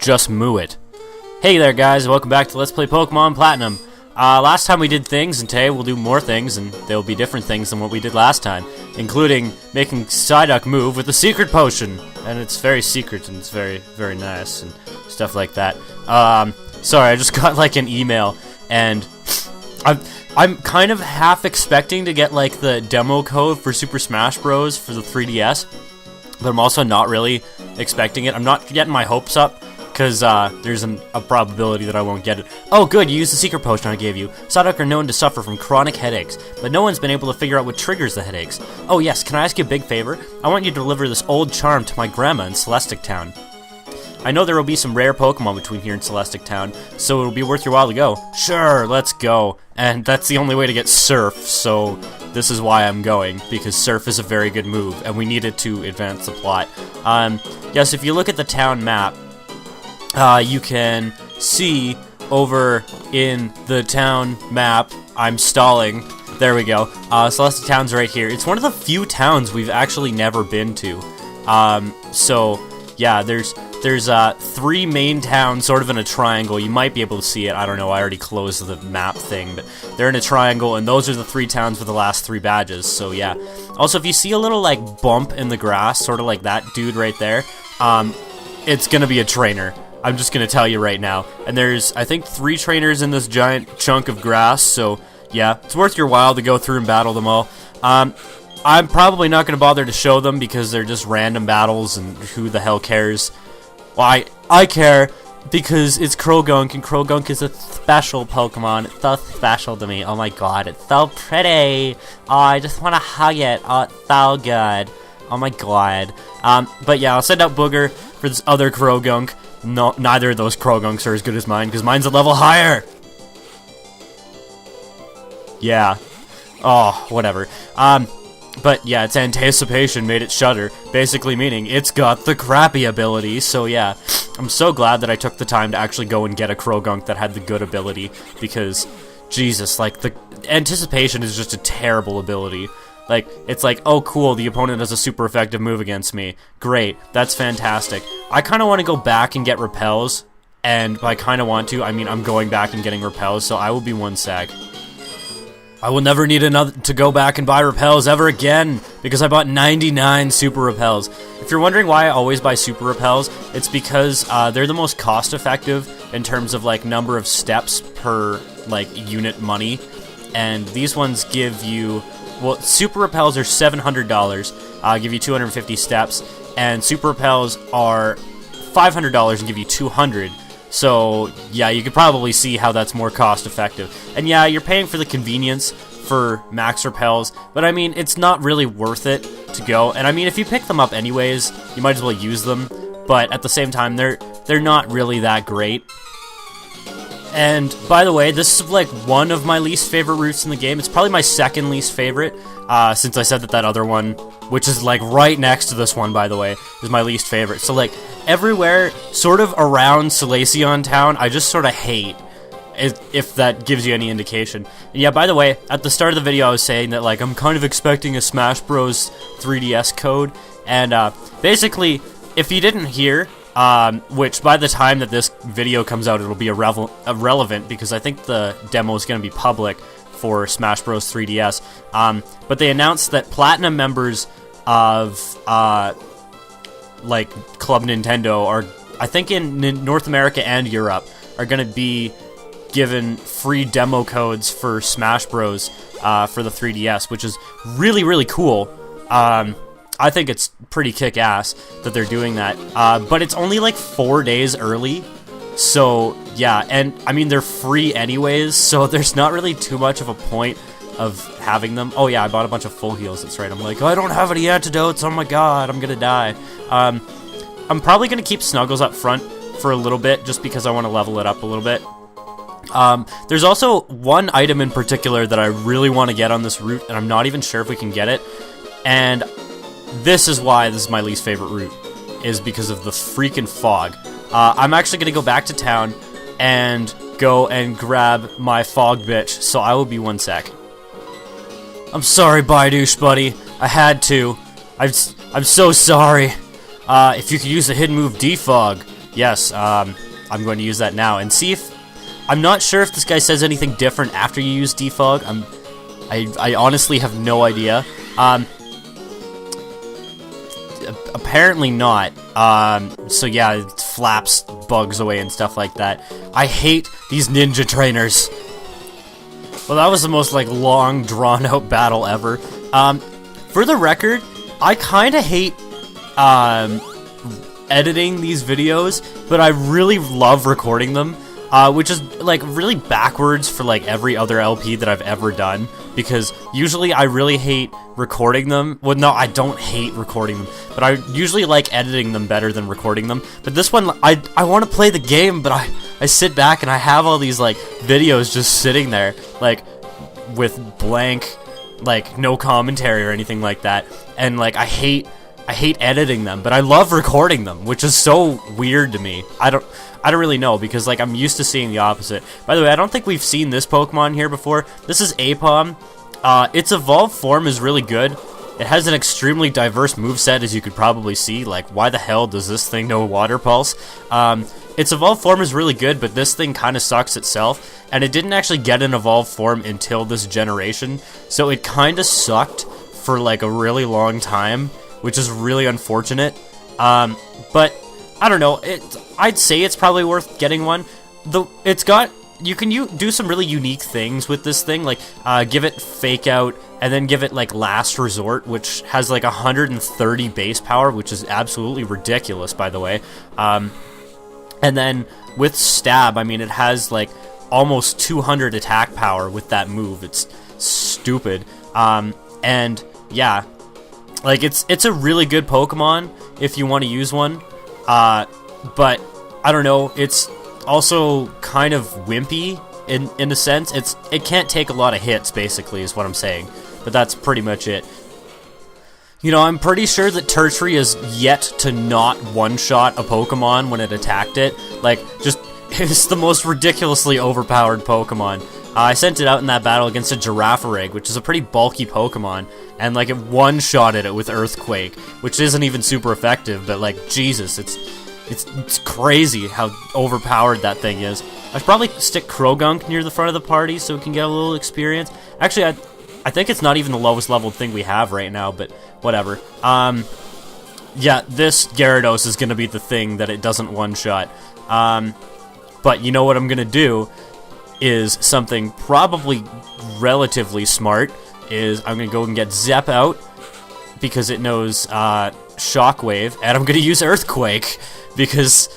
just moo it. Hey there guys, welcome back to Let's Play Pokemon Platinum. Last time we did things, and today we'll do more things, and they'll be different things than what we did last time, including making Psyduck move with a secret potion. And it's very secret, and it's very, very nice, and stuff like that. Sorry, I just got like an email, and I'm kind of half expecting to get like the demo code for Super Smash Bros. For the 3DS, but I'm also not really expecting it. I'm not getting my hopes up, because there's a probability that I won't get it. Oh good, you used the secret potion I gave you. Psyduck are known to suffer from chronic headaches, but no one's been able to figure out what triggers the headaches. Oh yes, can I ask you a big favor? I want you to deliver this old charm to my grandma in Celestic Town. I know there will be some rare Pokemon between here and Celestic Town, so it'll be worth your while to go. Sure, let's go. And that's the only way to get Surf, so this is why I'm going, because Surf is a very good move, and we need it to advance the plot. Yes, if you look at the town map, you can see over in the town map, I'm stalling, there we go, Celestic Town's right here. It's one of the few towns we've actually never been to. So, yeah, there's three main towns sort of in a triangle. You might be able to see it, I don't know, I already closed the map thing, but they're in a triangle, and those are the three towns with the last three badges, so yeah. Also, if you see a little, like, bump in the grass, sort of like that dude right there, it's gonna be a trainer. I'm just gonna tell you right now. And there's, I think, 3 trainers in this giant chunk of grass, so yeah, it's worth your while to go through and battle them all. I'm probably not gonna bother to show them because they're just random battles, and who the hell cares? Well, I care because it's Krogunk, and Krogunk is a special Pokemon. It's so special to me. Oh my god, it's so pretty. Oh, I just want to hug it. Oh, it's so good. Oh my god. But yeah, I'll send out Booger for this other Krogunk. No, neither of those Krogunks are as good as mine, because mine's a level higher! Yeah. Oh, whatever. But yeah, its anticipation made it shudder, basically meaning it's got the crappy ability, so yeah. I'm so glad that I took the time to actually go and get a Krogunk that had the good ability, because, Jesus, like, the anticipation is just a terrible ability. Like, it's like, oh cool, the opponent has a super effective move against me. Great, that's fantastic. I kind of want to go back and get Repels, and by kind of want to, I mean I'm going back and getting Repels, so I will be one sec. I will never need to go back and buy Repels ever again, because I bought 99 Super Repels. If you're wondering why I always buy Super Repels, it's because they're the most cost effective in terms of like number of steps per like unit money, and these ones give you, well, Super Repels are $700, give you 250 steps, and Super Repels are $500 and give you 200. So, yeah, you could probably see how that's more cost-effective. And yeah, you're paying for the convenience for Max Repels, but I mean, it's not really worth it to go. And I mean, if you pick them up anyways, you might as well use them, but at the same time, they're not really that great. And, by the way, this is, like, one of my least favorite routes in the game. It's probably my second least favorite, since I said that other one, which is, like, right next to this one, by the way, is my least favorite. So, like, everywhere sort of around Celestic Town, I just sort of hate, if that gives you any indication. And yeah, by the way, at the start of the video, I was saying that, like, I'm kind of expecting a Smash Bros. 3DS code, and, basically, if you didn't hear, which by the time that this video comes out, it'll be irrelevant, because I think the demo is going to be public for Smash Bros. 3DS. But they announced that Platinum members of, like, Club Nintendo are, I think in North America and Europe, are going to be given free demo codes for Smash Bros. For the 3DS, which is really, really cool. I think it's pretty kick-ass that they're doing that, but it's only like 4 days early, so yeah, and I mean they're free anyways, so there's not really too much of a point of having them. Oh yeah, I bought a bunch of full heals, that's right. I'm like, oh, I don't have any antidotes, oh my god, I'm gonna die. I'm probably gonna keep Snuggles up front for a little bit, just because I want to level it up a little bit. There's also one item in particular that I really want to get on this route, and I'm not even sure if we can get it, and this is why this is my least favorite route, is because of the freaking fog. I'm actually going to go back to town and go and grab my fog bitch, so I will be one sec. I'm sorry, Bidoosh, buddy. I had to. I'm so sorry. If you could use the hidden move Defog, yes, I'm going to use that now and see if... I'm not sure if this guy says anything different after you use defog. I honestly have no idea. Apparently not. So yeah, it flaps bugs away and stuff like that. I hate these ninja trainers. Well, that was the most, like, long, drawn-out battle ever. For the record, I kind of hate, editing these videos, but I really love recording them, which is, like, really backwards for, like, every other LP that I've ever done, because usually I really hate recording them. Well, no, I don't hate recording them, but I usually like editing them better than recording them. But this one, I want to play the game, but I sit back and I have all these, like, videos just sitting there, like, with blank, like, no commentary or anything like that, and, like, I hate editing them, but I love recording them, which is so weird to me. I don't really know, because, like, I'm used to seeing the opposite. By the way, I don't think we've seen this Pokemon here before. This is Apom. Its evolved form is really good. It has an extremely diverse moveset, as you could probably see. Like, why the hell does this thing know Water Pulse? Its evolved form is really good, but this thing kind of sucks itself, and it didn't actually get an evolved form until this generation, so it kind of sucked for, like, a really long time, which is really unfortunate. But I don't know. I'd say it's probably worth getting one. You can do some really unique things with this thing, like give it Fake Out, and then give it, like, Last Resort, which has, like, 130 base power, which is absolutely ridiculous, by the way. And then with Stab, I mean, it has, like, almost 200 attack power with that move. It's stupid. And yeah, like, it's a really good Pokemon if you want to use one. But I don't know, it's also kind of wimpy in a sense. It can't take a lot of hits, basically, is what I'm saying. But that's pretty much it. You know, I'm pretty sure that Tertiary is yet to not one-shot a Pokemon when it attacked it. Like, just, it's the most ridiculously overpowered Pokemon. I sent it out in that battle against a Girafarig, which is a pretty bulky Pokemon, and, like, it one-shotted it with Earthquake, which isn't even super effective, but, like, Jesus, it's crazy how overpowered that thing is. I should probably stick Krogunk near the front of the party so it can get a little experience. Actually, I think it's not even the lowest leveled thing we have right now, but whatever. Yeah, this Gyarados is going to be the thing that it doesn't one-shot. But you know what I'm going to do is something probably relatively smart, is I'm going to go and get Zep out, because it knows Shockwave, and I'm going to use Earthquake, because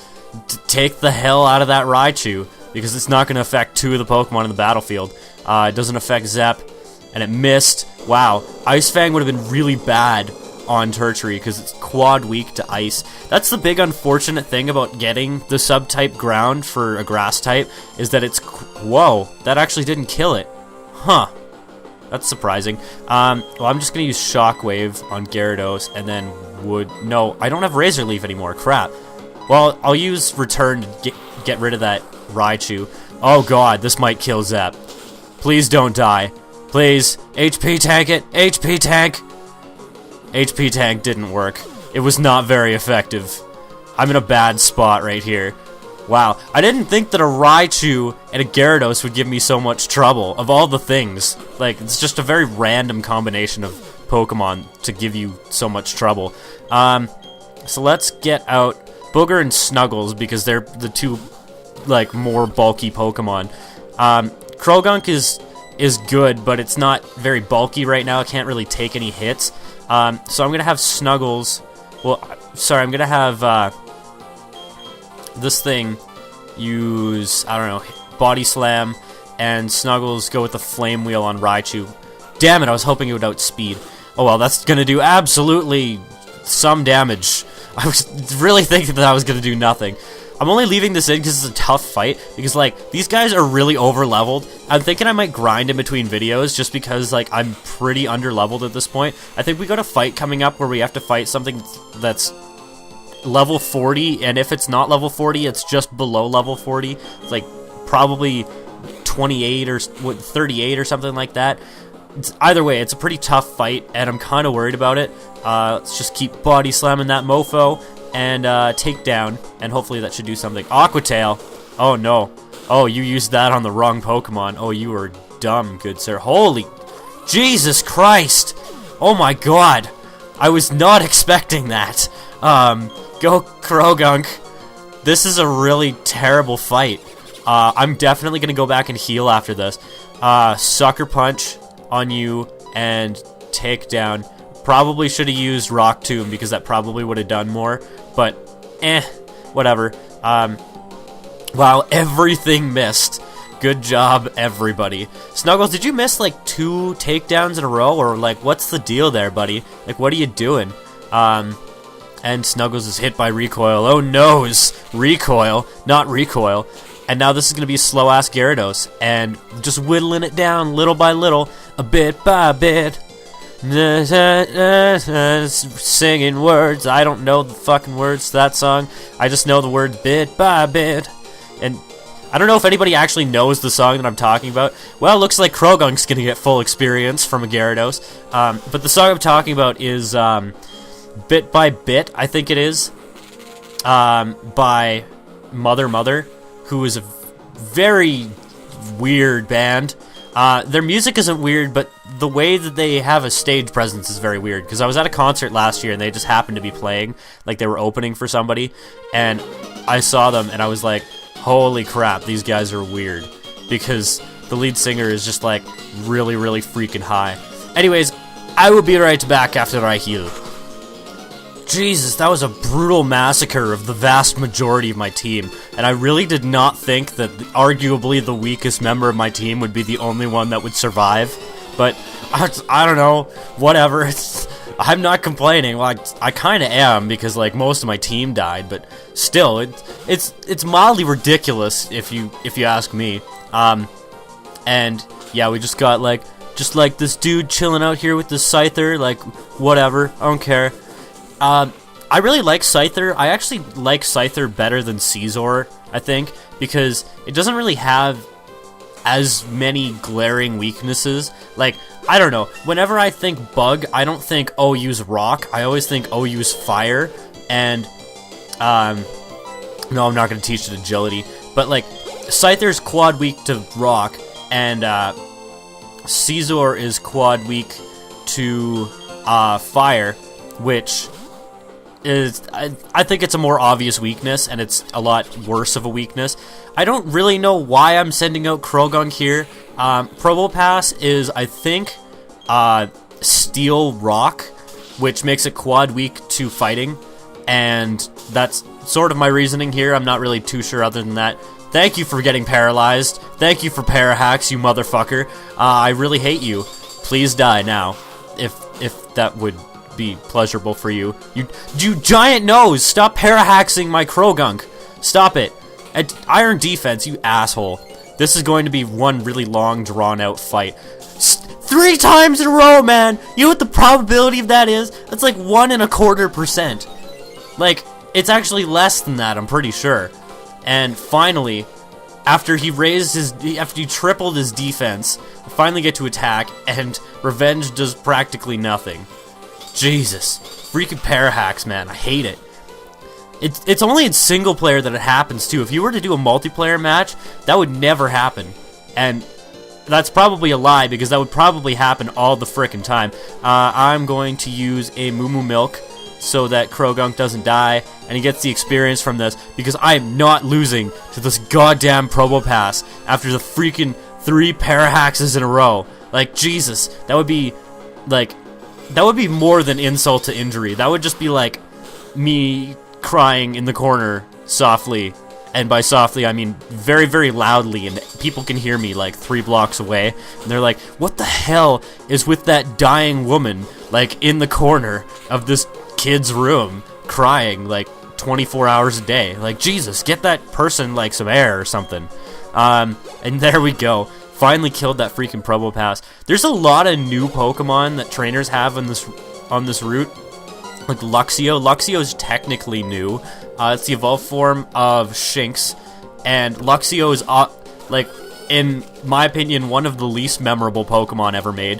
take the hell out of that Raichu, because it's not going to affect two of the Pokemon in the battlefield. It doesn't affect Zep, and it missed. Wow, Ice Fang would have been really bad on Tertiary, because it's quad weak to Ice. That's the big unfortunate thing about getting the sub-type ground for a grass type, is that it's... Whoa, that actually didn't kill it. Huh. That's surprising. Well, I'm just going to use Shockwave on Gyarados, and then No, I don't have Razor Leaf anymore. Crap. Well, I'll use Return to get rid of that Raichu. Oh god, this might kill Zep. Please don't die. Please. HP tank it. HP tank. HP tank didn't work. It was not very effective. I'm in a bad spot right here. Wow, I didn't think that a Raichu and a Gyarados would give me so much trouble, of all the things. Like, it's just a very random combination of Pokemon to give you so much trouble. So let's get out Booger and Snuggles, because they're the two, like, more bulky Pokemon. Krogunk is good, but it's not very bulky right now. It can't really take any hits. So I'm going to have Snuggles... Well, sorry, I'm going to have... this thing use, I don't know, Body Slam, and Snuggles go with the Flame Wheel on Raichu. Damn it, I was hoping it would outspeed. Oh well, that's gonna do absolutely some damage. I was really thinking that I was gonna do nothing. I'm only leaving this in because it's a tough fight, because, like, these guys are really over-leveled. I'm thinking I might grind in between videos, just because, like, I'm pretty under-leveled at this point. I think we got a fight coming up where we have to fight something that's level 40, and if it's not level 40, it's just below level 40. It's like probably 28 or 38 or something like that. Either way, it's a pretty tough fight, and I'm kind of worried about it. Let's just keep body slamming that mofo. and take down, and hopefully that should do something. Aqua Tail. Oh no. Oh, you used that on the wrong Pokemon. Oh, you are dumb, good sir. Holy Jesus Christ! Oh my god! I was not expecting that. Go Krogunk. This is a really terrible fight. I'm definitely gonna go back and heal after this. Sucker Punch on you and take down. Probably should have used Rock Tomb because that probably would have done more. But, whatever. Wow, everything missed. Good job, everybody. Snuggles, did you miss like 2 takedowns in a row? Or like, what's the deal there, buddy? Like, what are you doing? And Snuggles is hit by Recoil. Oh, noes! Recoil, not Recoil. And now this is going to be slow-ass Gyarados. And just whittling it down little by little, a bit by bit. Singing words. I don't know the fucking words to that song. I just know the word bit by bit. And I don't know if anybody actually knows the song that I'm talking about. Well, it looks like Krogunk's gonna get full experience from a Gyarados. But the song I'm talking about is Bit by Bit, I think it is, by Mother, who is a very weird band. Their music isn't weird, but the way that they have a stage presence is very weird. Because I was at a concert last year and they just happened to be playing, like they were opening for somebody, and I saw them and I was like, holy crap, these guys are weird. Because the lead singer is just like really, really freaking high. Anyways, I will be right back after I heal. Jesus, that was a brutal massacre of the vast majority of my team, and I really did not think that arguably the weakest member of my team would be the only one that would survive, but I don't know, whatever. I'm not complaining. Well, I kind of am, because like most of my team died, but still, it's mildly ridiculous if you ask me. And yeah, we just got like this dude chilling out here with this Scyther, like whatever, I don't care. I really like Scyther. I actually like Scyther better than Scizor, I think, because it doesn't really have as many glaring weaknesses. Like, I don't know, whenever I think Bug, I don't think, oh, use Rock. I always think, oh, use Fire, and, no, I'm not going to teach it Agility, but, like, Scyther's quad weak to Rock, and, Scizor is quad weak to, Fire, which is, I think it's a more obvious weakness, and it's a lot worse of a weakness. I don't really know why I'm sending out Krogunk here. Probopass is, I think, Steel Rock, which makes it quad weak to fighting, and that's sort of my reasoning here. I'm not really too sure other than that. Thank you for getting paralyzed. Thank you for Parahacks, you motherfucker. I really hate you. Please die now, if that would be pleasurable for you. You giant nose! Stop parahaxing my Krogunk! Stop it! Iron Defense, you asshole. This is going to be one really long, drawn-out fight. 3 times in a row, man! You know what the probability of that is? That's like 1.25%. Like, it's actually less than that, I'm pretty sure. And finally, after he tripled his defense, I finally get to attack, and Revenge does practically nothing. Jesus. Freaking Parahacks, man. I hate it. It's only in single player that it happens, too. If you were to do a multiplayer match, that would never happen. And that's probably a lie, because that would probably happen all the frickin' time. I'm going to use a Moo Moo Milk so that Krogunk doesn't die, and he gets the experience from this, because I am not losing to this goddamn Probopass after the freaking 3 Parahaxes in a row. Like, Jesus. That would be, like, that would be more than insult to injury. That would just be like me crying in the corner softly, and by softly I mean very, very loudly, and people can hear me like 3 blocks away, and they're like, what the hell is with that dying woman like in the corner of this kid's room crying like 24 hours a day? Like, Jesus, get that person like some air or something. And there we go. Finally killed that freaking Probopass. There's a lot of new Pokemon that trainers have on this route, like Luxio. Luxio is technically new. It's the evolved form of Shinx, and Luxio is, like, in my opinion, one of the least memorable Pokemon ever made.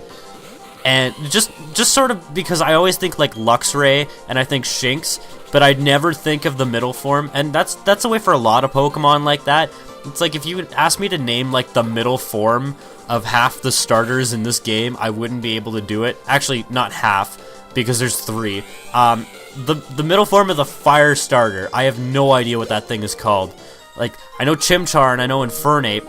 And just sort of because I always think like Luxray and I think Shinx, but I'd never think of the middle form, and that's a way for a lot of Pokemon like that. It's like if you would ask me to name like the middle form of half the starters in this game, I wouldn't be able to do it. Actually, not half, because there's 3. The middle form of the fire starter, I have no idea what that thing is called. Like, I know Chimchar and I know Infernape.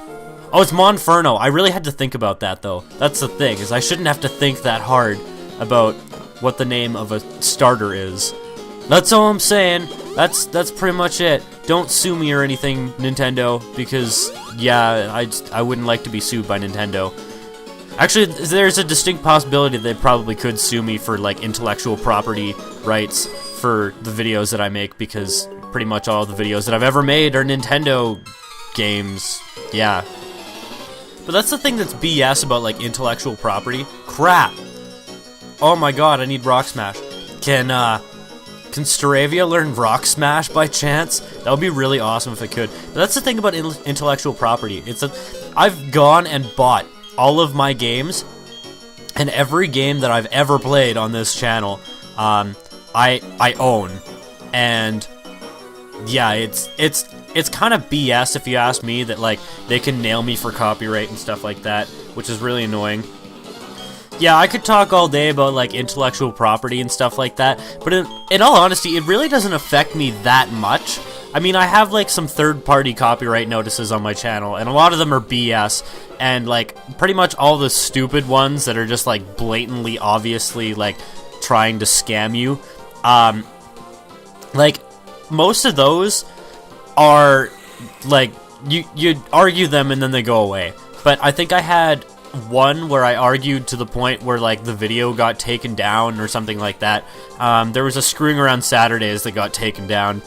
Oh, it's Monferno. I really had to think about that, though. That's the thing, is I shouldn't have to think that hard about what the name of a starter is. That's all I'm saying. That's pretty much it. Don't sue me or anything, Nintendo, because, yeah, I wouldn't like to be sued by Nintendo. Actually, there's a distinct possibility they probably could sue me for, like, intellectual property rights for the videos that I make, because pretty much all the videos that I've ever made are Nintendo games. Yeah. But that's the thing that's BS about, like, intellectual property. Crap! Oh my god, I need Rock Smash. Can Staravia learn Rock Smash by chance? That would be really awesome if it could. But that's the thing about intellectual property. I've gone and bought all of my games, and every game that I've ever played on this channel, I own. And yeah, it's kind of BS if you ask me, that like they can nail me for copyright and stuff like that, which is really annoying. Yeah, I could talk all day about like intellectual property and stuff like that, but in all honesty, it really doesn't affect me that much. I mean, I have like some third-party copyright notices on my channel, and a lot of them are BS, and like pretty much all the stupid ones that are just like blatantly, obviously like trying to scam you. Like most of those are like you argue them and then they go away. But I think I had one where I argued to the point where like the video got taken down or something like that. There was a Screwing Around Saturdays that got taken down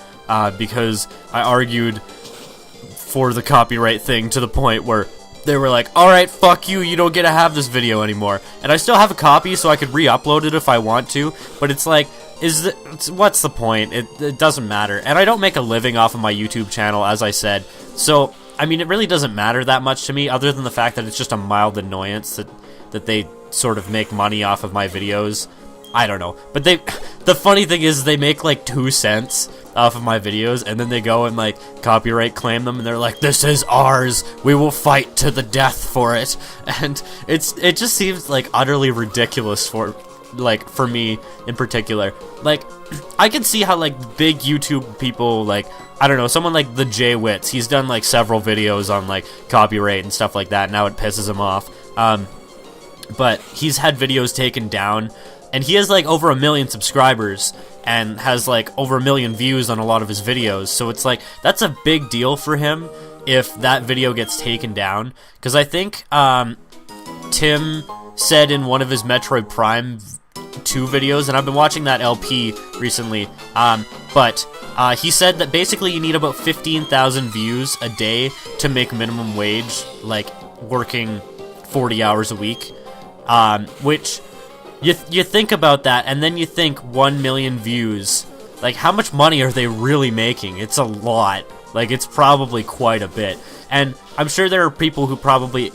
because I argued for the copyright thing to the point where they were like, alright, fuck you, you don't get to have this video anymore. And I still have a copy, so I could re-upload it if I want to, but it's like, what's the point? It doesn't matter. And I don't make a living off of my YouTube channel, as I said, so I mean, it really doesn't matter that much to me, other than the fact that it's just a mild annoyance that they sort of make money off of my videos. I don't know. But the funny thing is, they make like 2 cents off of my videos, and then they go and like copyright claim them, and they're like, this is ours, we will fight to the death for it. And it just seems like utterly ridiculous for me in particular. Like, I can see how like big YouTube people, like, I don't know, someone like the Jay Witz, he's done like several videos on like copyright and stuff like that. Now it pisses him off. But he's had videos taken down, and he has like over 1 million subscribers and has like over 1 million views on a lot of his videos. So it's like, that's a big deal for him if that video gets taken down. Because I think Tim said in one of his Metroid Prime 2 videos, and I've been watching that LP recently, but he said that basically you need about 15,000 views a day to make minimum wage, like working 40 hours a week, which you think about that, and then you think 1 million views, like how much money are they really making? It's a lot. Like, it's probably quite a bit, and I'm sure there are people who probably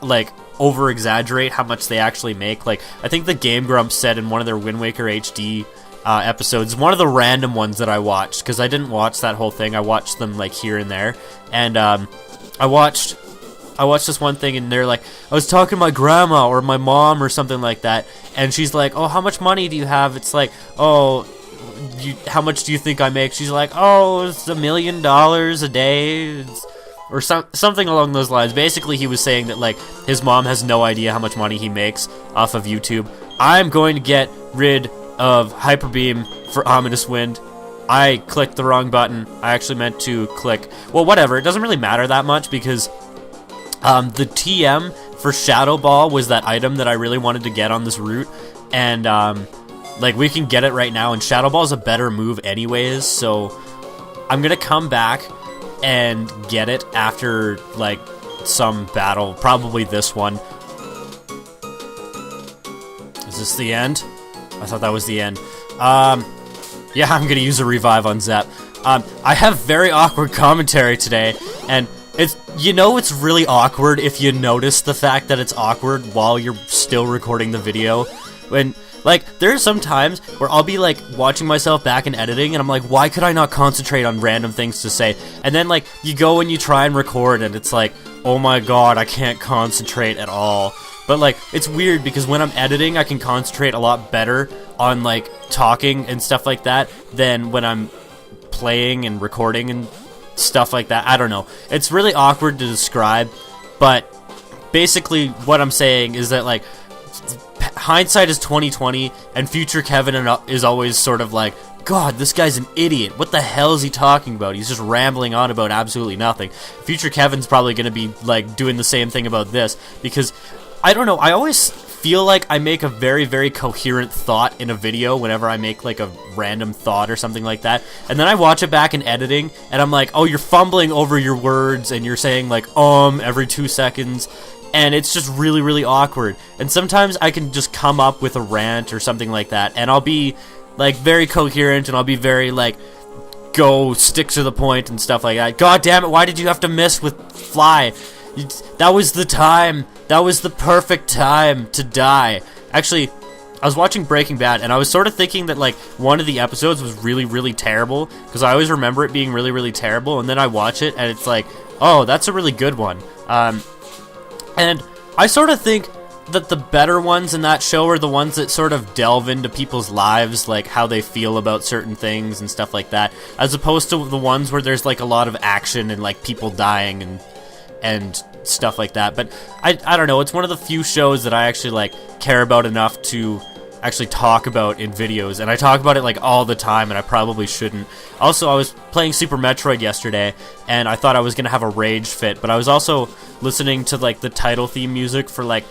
like over-exaggerate how much they actually make. Like, I think the Game Grumps said in one of their Wind Waker HD episodes, one of the random ones that I watched, because I didn't watch that whole thing, I watched them like here and there, and I watched this one thing, and they're like, I was talking to my grandma or my mom or something like that, and she's like, oh, how much money do you have? It's like, oh, how much do you think I make? She's like, oh, it's $1 million a day. Or something along those lines. Basically, he was saying that, like, his mom has no idea how much money he makes off of YouTube. I'm going to get rid of Hyper Beam for Ominous Wind. I clicked the wrong button. I actually meant to click... Well, whatever. It doesn't really matter that much, because the TM for Shadow Ball was that item that I really wanted to get on this route. And, like, we can get it right now, and Shadow Ball is a better move anyways, so I'm going to come back and get it after, like, some battle. Probably this one. Is this the end? I thought that was the end. Yeah, I'm gonna use a revive on Zep. I have very awkward commentary today, and it's really awkward if you notice the fact that it's awkward while you're still recording the video. When, like, there's some times where I'll be, like, watching myself back in editing, and I'm like, why could I not concentrate on random things to say? And then, like, you go and you try and record, and it's like, oh my god, I can't concentrate at all. But, like, it's weird, because when I'm editing, I can concentrate a lot better on, like, talking and stuff like that than when I'm playing and recording and stuff like that. I don't know. It's really awkward to describe, but basically what I'm saying is that, like, hindsight is 20/20, and future Kevin is always sort of like, God, this guy's an idiot. What the hell is he talking about? He's just rambling on about absolutely nothing. Future Kevin's probably going to be, like, doing the same thing about this, because, I don't know, I always feel like I make a very, very coherent thought in a video whenever I make, like, a random thought or something like that, and then I watch it back in editing, and I'm like, oh, you're fumbling over your words, and you're saying, like, every 2 seconds, and it's just really, really awkward. And sometimes I can just come up with a rant or something like that, and I'll be, like, very coherent, and I'll be very, like, stick to the point and stuff like that. God damn it, why did you have to miss with Fly? That was the time. That was the perfect time to die. Actually, I was watching Breaking Bad, and I was sort of thinking that, like, one of the episodes was really, really terrible, because I always remember it being really, really terrible, and then I watch it, and it's like, oh, that's a really good one. And I sort of think that the better ones in that show are the ones that sort of delve into people's lives, like how they feel about certain things and stuff like that, as opposed to the ones where there's, like, a lot of action and, like, people dying and stuff like that. But I don't know, it's one of the few shows that I actually, like, care about enough to actually talk about in videos, and I talk about it, like, all the time, and I probably shouldn't. Also, I was playing Super Metroid yesterday, and I thought I was gonna have a rage fit, but I was also listening to, like, the title theme music for, like,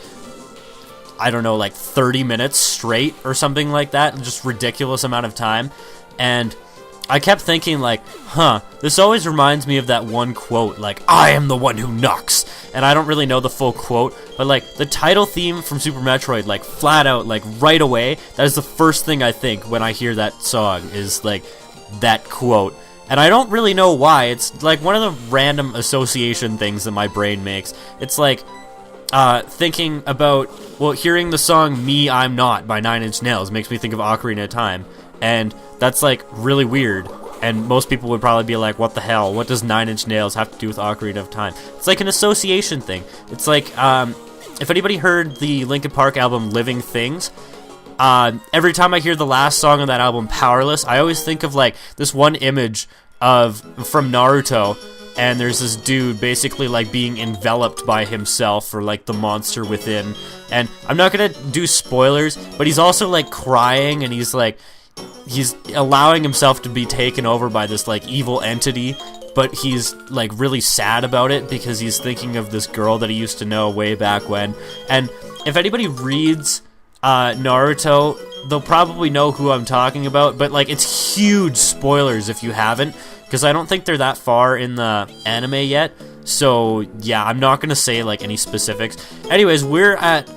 I don't know, like 30 minutes straight or something like that, just ridiculous amount of time, and I kept thinking, like, this always reminds me of that one quote, like, I am the one who knocks, and I don't really know the full quote, but, like, the title theme from Super Metroid, like, flat out, like, right away, that is the first thing I think when I hear that song, is, like, that quote, and I don't really know why. It's, like, one of the random association things that my brain makes. It's, like, thinking about, well, hearing the song Me, I'm Not by 9 Inch Nails makes me think of Ocarina of Time, and that's, like, really weird, and most people would probably be like, what the hell, what does 9 Inch Nails have to do with Ocarina of Time? It's like an association thing. It's like, if anybody heard the Linkin Park album Living Things, every time I hear the last song on that album, Powerless, I always think of, like, this one image from Naruto, and there's this dude basically, like, being enveloped by himself, or, like, the monster within, and I'm not gonna do spoilers, but he's also, like, crying, and he's allowing himself to be taken over by this, like, evil entity, but he's, like, really sad about it because he's thinking of this girl that he used to know way back when. And if anybody reads Naruto, they'll probably know who I'm talking about, but, like, it's huge spoilers if you haven't, because I don't think they're that far in the anime yet, so yeah, I'm not gonna say, like, any specifics. Anyways, we're at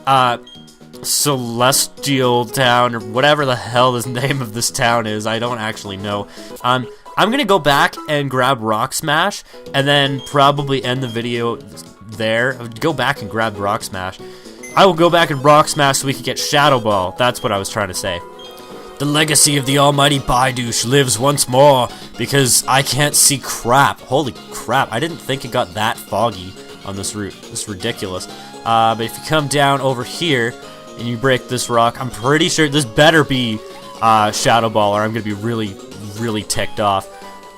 Celestial Town, or whatever the hell the name of this town is. I don't actually know. I'm gonna go back and grab Rock Smash, and then probably end the video there. Go back and grab Rock Smash. I will go back and Rock Smash so we can get Shadow Ball. That's what I was trying to say. The legacy of the almighty Baidush lives once more, because I can't see crap. Holy crap, I didn't think it got that foggy on this route. It's ridiculous. But if you come down over here, and you break this rock, I'm pretty sure this better be Shadow Ball, or I'm gonna be really, really ticked off.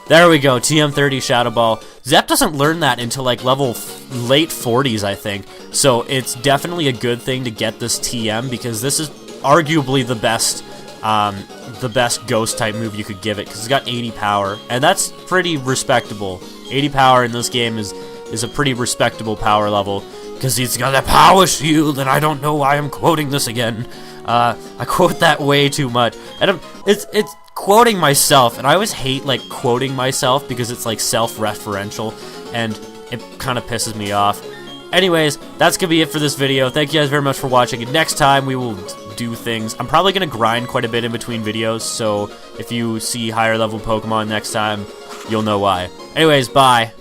There we go, TM30 Shadow Ball. Zep doesn't learn that until, like, level late 40s, I think. So it's definitely a good thing to get this TM, because this is arguably the best ghost type move you could give it, because it's got 80 power, and that's pretty respectable. 80 power in this game is a pretty respectable power level, because he's got a power shield, and I don't know why I'm quoting this again. I quote that way too much, and it's quoting myself, and I always hate, like, quoting myself, because it's, like, self-referential, and it kind of pisses me off. Anyways, that's gonna be it for this video. Thank you guys very much for watching, and next time we will do things. I'm probably gonna grind quite a bit in between videos, so if you see higher level Pokemon next time, you'll know why. Anyways, bye.